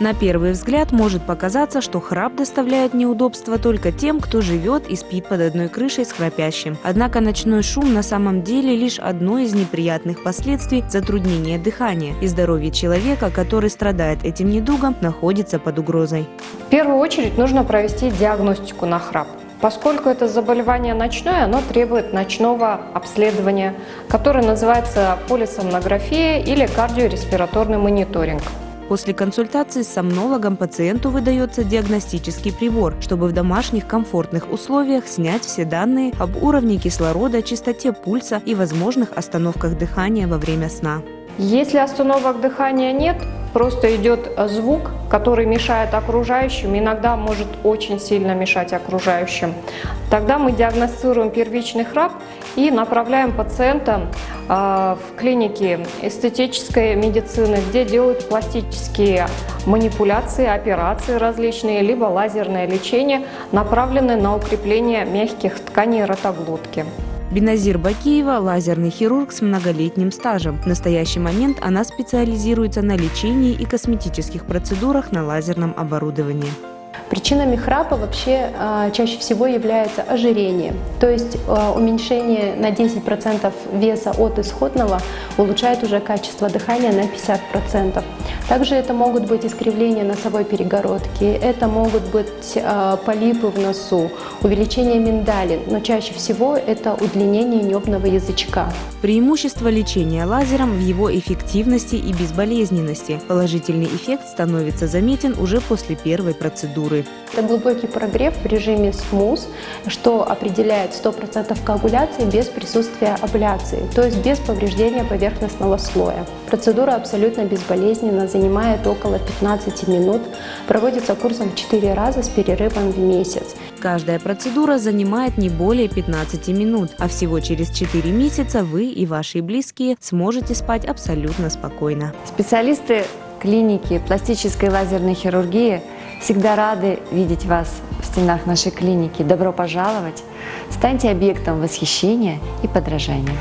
На первый взгляд может показаться, что храп доставляет неудобства только тем, кто живет и спит под одной крышей с храпящим. Однако ночной шум на самом деле лишь одно из неприятных последствий затруднения дыхания, и здоровье человека, который страдает этим недугом, находится под угрозой. В первую очередь нужно провести диагностику на храп. Поскольку это заболевание ночное, оно требует ночного обследования, которое называется полисомнография или кардиореспираторный мониторинг. После консультации с сомнологом пациенту выдается диагностический прибор, чтобы в домашних комфортных условиях снять все данные об уровне кислорода, частоте пульса и возможных остановках дыхания во время сна. Если остановок дыхания нет, просто идет звук, который мешает окружающим, иногда может очень сильно мешать окружающим. Тогда мы диагностируем первичный храп и направляем пациента в клиники эстетической медицины, где делают пластические манипуляции, операции различные, либо лазерное лечение, направленное на укрепление мягких тканей ротоглотки. Биназир Бакиева – лазерный хирург с многолетним стажем. В настоящий момент она специализируется на лечении и косметических процедурах на лазерном оборудовании. Причинами храпа вообще чаще всего является ожирение, то есть уменьшение на 10% веса от исходного улучшает уже качество дыхания на 50%. Также это могут быть искривления носовой перегородки, это могут быть полипы в носу, увеличение миндалин, но чаще всего это удлинение небного язычка. Преимущество лечения лазером в его эффективности и безболезненности. Положительный эффект становится заметен уже после первой процедуры. Это глубокий прогрев в режиме смуз, что определяет 100% коагуляции без присутствия абляции, то есть без повреждения поверхностного слоя. Процедура абсолютно безболезненна, занимает около 15 минут, проводится курсом в 4 раза с перерывом в месяц. Каждая процедура занимает не более 15 минут, а всего через 4 месяца вы и ваши близкие сможете спать абсолютно спокойно. Специалисты клиники пластической и лазерной хирургии всегда рады видеть вас в стенах нашей клиники. Добро пожаловать! Станьте объектом восхищения и подражания.